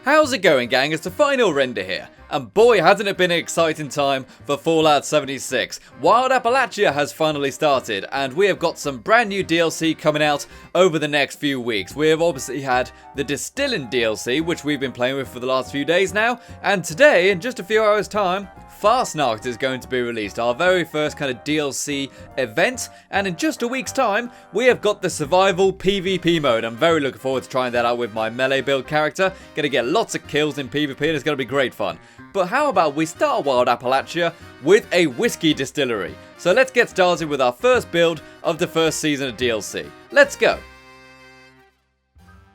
How's it going, gang? It's the final render here, and boy hasn't it been an exciting time for Fallout 76. Wild Appalachia has finally started, and we have got some brand new DLC coming out over the next few weeks. We have obviously had the Distilling DLC, which we've been playing with for the last few days now, and today, in just a few hours' time, Fastnacht is going to be released, our very first kind of DLC event, and in just a week's time, we have got the survival PvP mode. I'm very looking forward to trying that out with my melee build character. Gonna get lots of kills in PvP and it's gonna be great fun. But how about we start Wild Appalachia with a whiskey distillery? So let's get started with our first build of the first season of DLC. Let's go!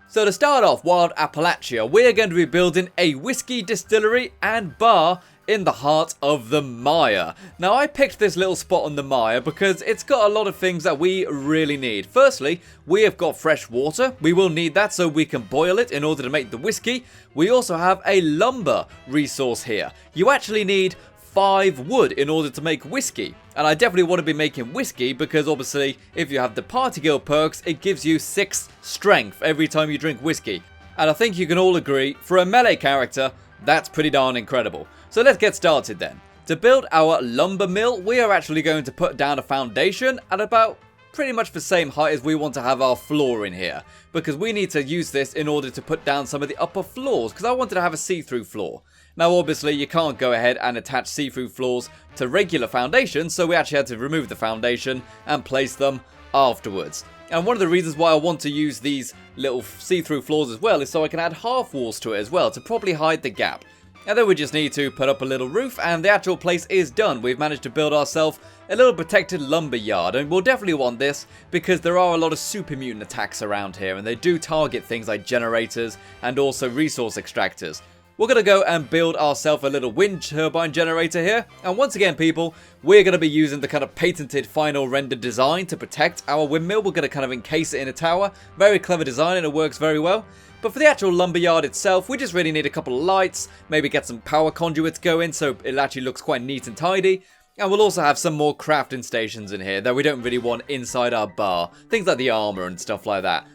So to start off Wild Appalachia, we're going to be building a whiskey distillery and bar in the heart of the mire. Now I picked this little spot on the mire because it's got a lot of things that we really need. Firstly, we have got fresh water. We will need that so we can boil it in order to make the whiskey. We also have a lumber resource here. You actually need 5 wood in order to make whiskey, and I definitely want to be making whiskey because obviously if you have the party guild perks, it gives you 6 strength every time you drink whiskey, and I think you can all agree for a melee character that's pretty darn incredible. So let's get started then. To build our lumber mill, we are actually going to put down a foundation at about pretty much the same height as we want to have our floor in here, because we need to use this in order to put down some of the upper floors, because I wanted to have a see-through floor. Now obviously you can't go ahead and attach see-through floors to regular foundations, so we actually had to remove the foundation and place them afterwards. And one of the reasons why I want to use these little see-through floors as well is so I can add half walls to it as well to properly hide the gap. And then we just need to put up a little roof and the actual place is done. We've managed to build ourselves a little protected lumber yard, and we'll definitely want this because there are a lot of super mutant attacks around here and they do target things like generators and also resource extractors. We're going to go and build ourselves a little wind turbine generator here, and once again people, we're going to be using the kind of patented final render design to protect our windmill. We're going to kind of encase it in a tower. Very clever design and it works very well. But for the actual lumberyard itself, we just really need a couple of lights, maybe get some power conduits going so it actually looks quite neat and tidy. And we'll also have some more crafting stations in here that we don't really want inside our bar. Things like the armor and stuff like that.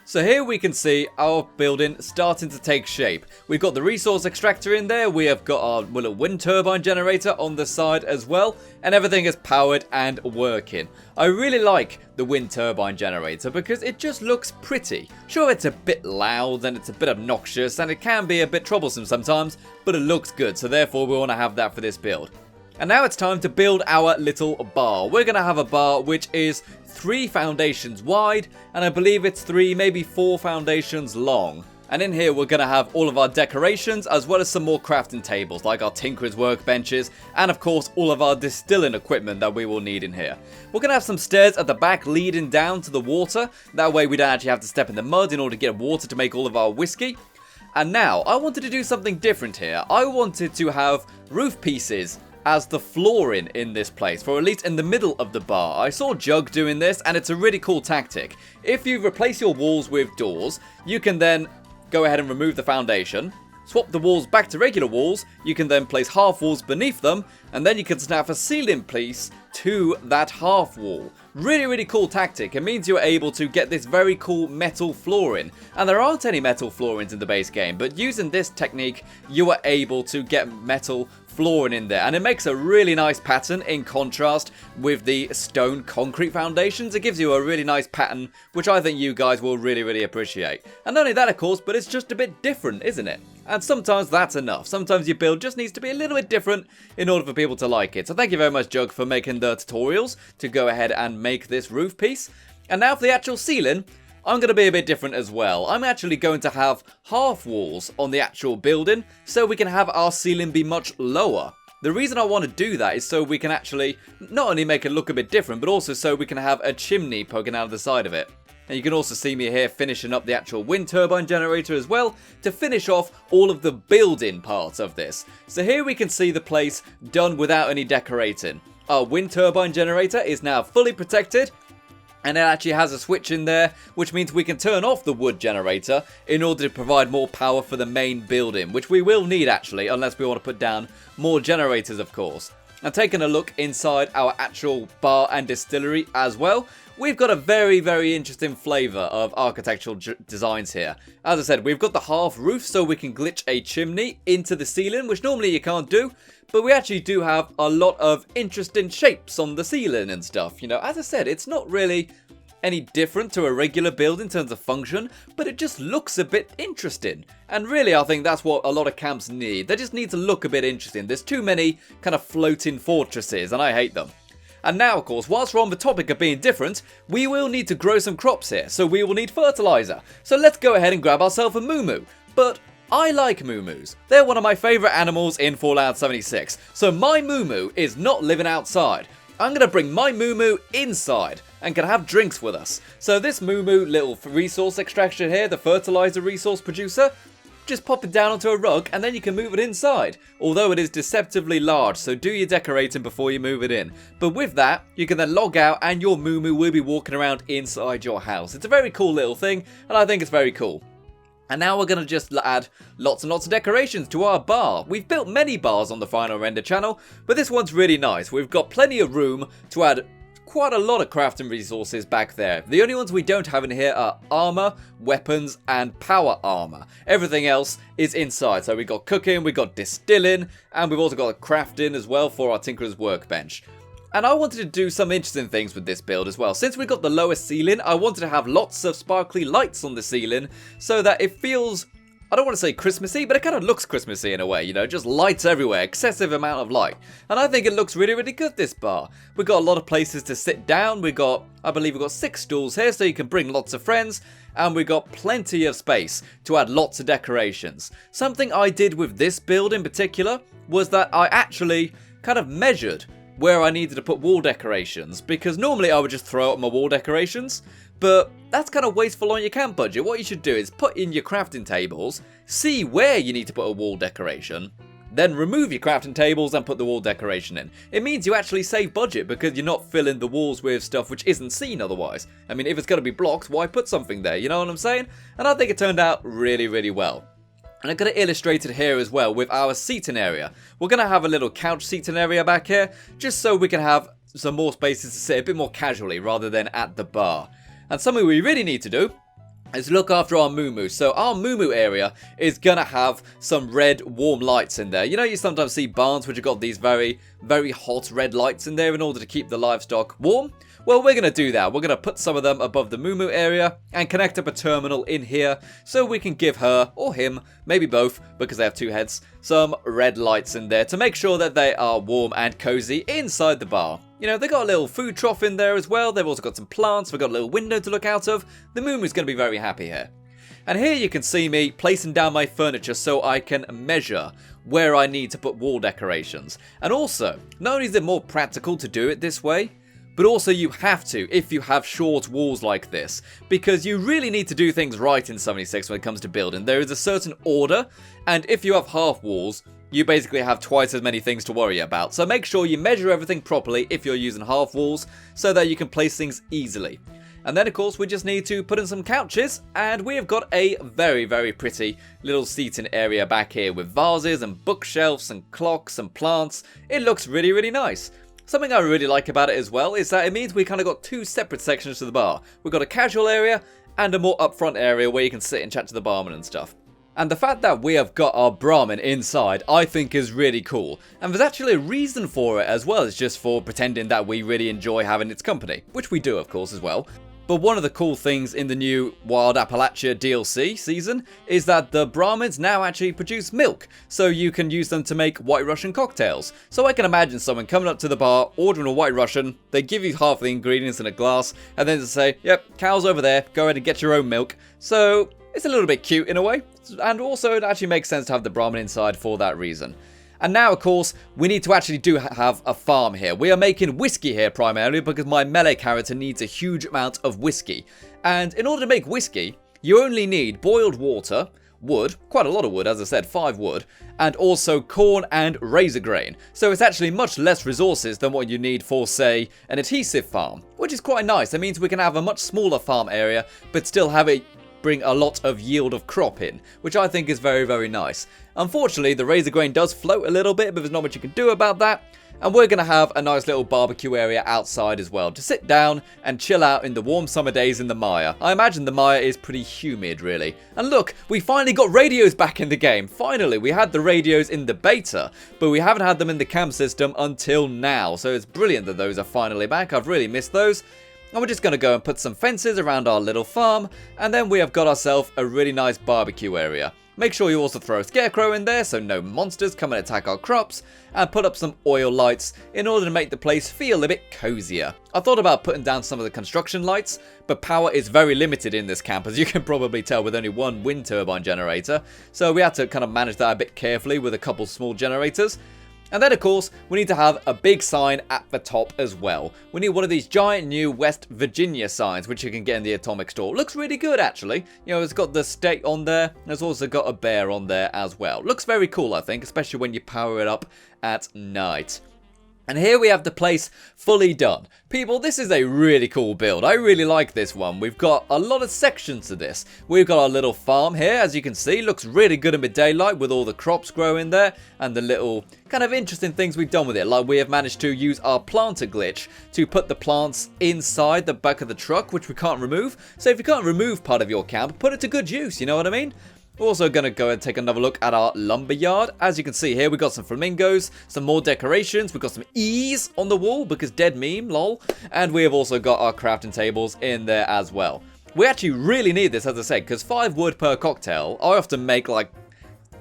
So here we can see our building starting to take shape. We've got the resource extractor in there, we have got our little wind turbine generator on the side as well, and everything is powered and working. I really like the wind turbine generator because it just looks pretty. Sure, it's a bit loud and it's a bit obnoxious and it can be a bit troublesome sometimes, but it looks good, so therefore we want to have that for this build. And now it's time to build our little bar. We're going to have a bar which is 3 foundations wide, and I believe it's 3, maybe 4 foundations long. And in here we're going to have all of our decorations as well as some more crafting tables like our tinker's workbenches and of course all of our distilling equipment that we will need in here. We're going to have some stairs at the back leading down to the water. That way we don't actually have to step in the mud in order to get water to make all of our whiskey. And now I wanted to do something different here. I wanted to have roof pieces as the flooring in this place, for at least in the middle of the bar. I saw Jug doing this and it's a really cool tactic. If you replace your walls with doors, you can then go ahead and remove the foundation, swap the walls back to regular walls, you can then place half walls beneath them, and then you can snap a ceiling piece to that half wall. Really cool tactic. It means you're able to get this very cool metal flooring. And there aren't any metal floorings in the base game, but using this technique, you are able to get metal flooring in there, and it makes a really nice pattern in contrast with the stone concrete foundations. It gives you a really nice pattern which I think you guys will really appreciate. And not only that of course, but it's just a bit different, isn't it? And sometimes that's enough. Sometimes your build just needs to be a little bit different in order for people to like it. So thank you very much Jug for making the tutorials to go ahead and make this roof piece. And now for the actual ceiling, I'm going to be a bit different as well. I'm actually going to have half walls on the actual building so we can have our ceiling be much lower. The reason I want to do that is so we can actually not only make it look a bit different, but also so we can have a chimney poking out of the side of it. And you can also see me here finishing up the actual wind turbine generator as well to finish off all of the building parts of this. So here we can see the place done without any decorating. Our wind turbine generator is now fully protected. And it actually has a switch in there, which means we can turn off the wood generator in order to provide more power for the main building, which we will need actually, unless we want to put down more generators of course. And taking a look inside our actual bar and distillery as well, we've got a very, very interesting flavour of architectural designs here. As I said, we've got the half roof so we can glitch a chimney into the ceiling, which normally you can't do. But we actually do have a lot of interesting shapes on the ceiling and stuff. You know, as I said, it's not really any different to a regular build in terms of function, but it just looks a bit interesting. And really, I think that's what a lot of camps need. They just need to look a bit interesting. There's too many kind of floating fortresses, and I hate them. And now, of course, whilst we're on the topic of being different, we will need to grow some crops here, so we will need fertilizer. So let's go ahead and grab ourselves a moo-moo. But I like moo-moos. They're one of my favourite animals in Fallout 76. So my moo-moo is not living outside. I'm going to bring my moo-moo inside and can have drinks with us. So this moo-moo little resource extraction here, the fertilizer resource producer, just pop it down onto a rug and then you can move it inside. Although it is deceptively large, so do your decorating before you move it in. But with that, you can then log out and your moo-moo will be walking around inside your house. It's a very cool little thing and I think it's very cool. And now we're going to just add lots and lots of decorations to our bar. We've built many bars on the final render channel, but this one's really nice. We've got plenty of room to add quite a lot of crafting resources back there. The only ones we don't have in here are armor, weapons, and power armor. Everything else is inside. So we've got cooking, we've got distilling, and we've also got crafting as well for our Tinkerer's Workbench. And I wanted to do some interesting things with this build as well. Since we got the lowest ceiling, I wanted to have lots of sparkly lights on the ceiling so that it feels, I don't want to say Christmassy, but it kind of looks Christmassy in a way, you know, just lights everywhere, excessive amount of light. And I think it looks really, really good, this bar. We've got a lot of places to sit down. I believe we've got 6 stools here so you can bring lots of friends. And we've got plenty of space to add lots of decorations. Something I did with this build in particular was that I actually kind of measured where I needed to put wall decorations, because normally I would just throw up my wall decorations, but that's kind of wasteful on your camp budget. What you should do is put in your crafting tables, see where you need to put a wall decoration, then remove your crafting tables and put the wall decoration in. It means you actually save budget because you're not filling the walls with stuff which isn't seen otherwise. I mean, if it's going to be blocks, why put something there, you know what I'm saying? And I think it turned out really, really well. And I'm going to illustrate it here as well with our seating area. We're going to have a little couch seating area back here, just so we can have some more spaces to sit a bit more casually rather than at the bar. And something we really need to do is look after our moo-moo. So our moo-moo area is going to have some red warm lights in there. You know, you sometimes see barns which have got these very, very hot red lights in there in order to keep the livestock warm. Well, we're going to do that. We're going to put some of them above the moo-moo area and connect up a terminal in here so we can give her, or him, maybe both, because they have 2 heads, some red lights in there to make sure that they are warm and cozy inside the bar. You know, they got a little food trough in there as well. They've also got some plants. We've got a little window to look out of. The moo-moo's going to be very happy here. And here you can see me placing down my furniture so I can measure where I need to put wall decorations. And also, not only is it more practical to do it this way, but also you have to if you have short walls like this, because you really need to do things right in 76 when it comes to building. There is a certain order, and if you have half walls, you basically have twice as many things to worry about. So make sure you measure everything properly if you're using half walls so that you can place things easily. And then of course we just need to put in some couches, and we have got a very, very pretty little seating area back here with vases and bookshelves and clocks and plants. It looks really, really nice. Something I really like about it as well is that it means we kind of got 2 separate sections to the bar. We've got a casual area and a more upfront area where you can sit and chat to the barman and stuff. And the fact that we have got our Brahmin inside, I think is really cool. And there's actually a reason for it as well as just for pretending that we really enjoy having its company, which we do of course as well. But one of the cool things in the new Wild Appalachia DLC season is that the Brahmins now actually produce milk, so you can use them to make White Russian cocktails. So I can imagine someone coming up to the bar, ordering a White Russian, they give you half the ingredients in a glass, and then they say, yep, cow's over there, go ahead and get your own milk. So it's a little bit cute in a way, and also it actually makes sense to have the Brahmin inside for that reason. And now, of course, we need to actually have a farm here. We are making whiskey here primarily because my melee character needs a huge amount of whiskey. And in order to make whiskey, you only need boiled water, wood, quite a lot of wood, as I said, 5 wood, and also corn and razor grain. So it's actually much less resources than what you need for, say, an adhesive farm, which is quite nice. That means we can have a much smaller farm area, but still have it bring a lot of yield of crop in, which I think is very, very nice. Unfortunately, the razor grain does float a little bit, but there's not much you can do about that. And we're going to have a nice little barbecue area outside as well to sit down and chill out in the warm summer days in the Maya. I imagine the Maya is pretty humid, really. And look, we finally got radios back in the game. Finally, we had the radios in the beta, but we haven't had them in the camp system until now. So it's brilliant that those are finally back. I've really missed those. And we're just going to go and put some fences around our little farm, and then we have got ourselves a really nice barbecue area. Make sure you also throw a scarecrow in there so no monsters come and attack our crops, and put up some oil lights in order to make the place feel a bit cozier. I thought about putting down some of the construction lights, but power is very limited in this camp, as you can probably tell, with only one wind turbine generator, so we had to kind of manage that a bit carefully with a couple small generators. And then, of course, we need to have a big sign at the top as well. We need one of these giant new West Virginia signs, which you can get in the Atomic Store. Looks really good, actually. You know, it's got the state on there. It's also got a bear on there as well. Looks very cool, I think, especially when you power it up at night. And here we have the place fully done. People, this is a really cool build. I really like this one. We've got a lot of sections to this. We've got our little farm here, as you can see. Looks really good in the daylight with all the crops growing there. And the little kind of interesting things we've done with it. Like we have managed to use our planter glitch to put the plants inside the back of the truck, which we can't remove. So if you can't remove part of your camp, put it to good use, you know what I mean? We're also going to go and take another look at our lumber yard. As you can see here, we've got some flamingos, some more decorations. We've got some E's on the wall because dead meme, lol. And we have also got our crafting tables in there as well. We actually really need this, as I said, because 5 wood per cocktail. I often make like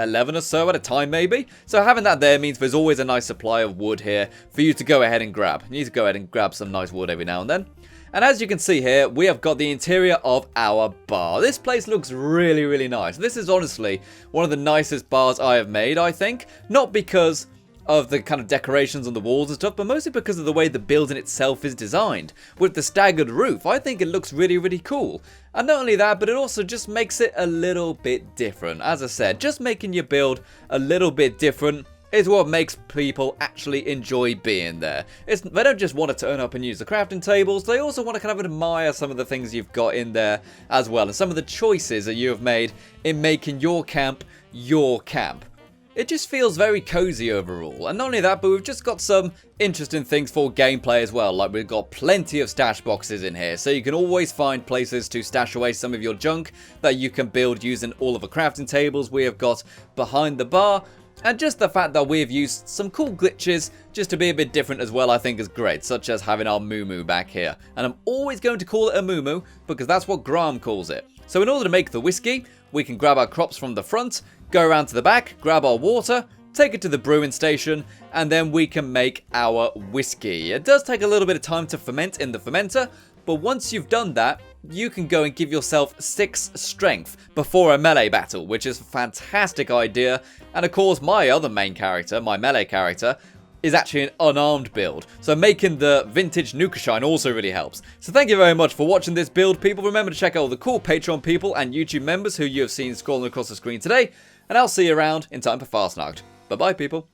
11 or so at a time, maybe. So having that there means there's always a nice supply of wood here for you to go ahead and grab. You need to go ahead and grab some nice wood every now and then. And as you can see here, we have got the interior of our bar. This place looks really, really nice. This is honestly one of the nicest bars I have made, I think. Not because of the kind of decorations on the walls and stuff, but mostly because of the way the building itself is designed. With the staggered roof, I think it looks really, really cool. And not only that, but it also just makes it a little bit different. As I said, just making your build a little bit different is what makes people actually enjoy being there. They don't just want to turn up and use the crafting tables, they also want to kind of admire some of the things you've got in there as well, and some of the choices that you have made in making your camp your camp. It just feels very cozy overall, and not only that, but we've just got some interesting things for gameplay as well, like we've got plenty of stash boxes in here, so you can always find places to stash away some of your junk that you can build using all of the crafting tables we have got behind the bar. And just the fact that we've used some cool glitches just to be a bit different as well, I think is great, such as having our moo back here. And I'm always going to call it a moo because that's what Graham calls it. So in order to make the whiskey, we can grab our crops from the front, go around to the back, grab our water, take it to the brewing station, and then we can make our whiskey. It does take a little bit of time to ferment in the fermenter, but once you've done that, you can go and give yourself 6 strength before a melee battle, which is a fantastic idea. And of course, my other main character, my melee character, is actually an unarmed build. So making the vintage Nuka-Shine also really helps. So thank you very much for watching this build, people. Remember to check out all the cool Patreon people and YouTube members who you have seen scrolling across the screen today. And I'll see you around in time for Fastnacht. Bye-bye, people.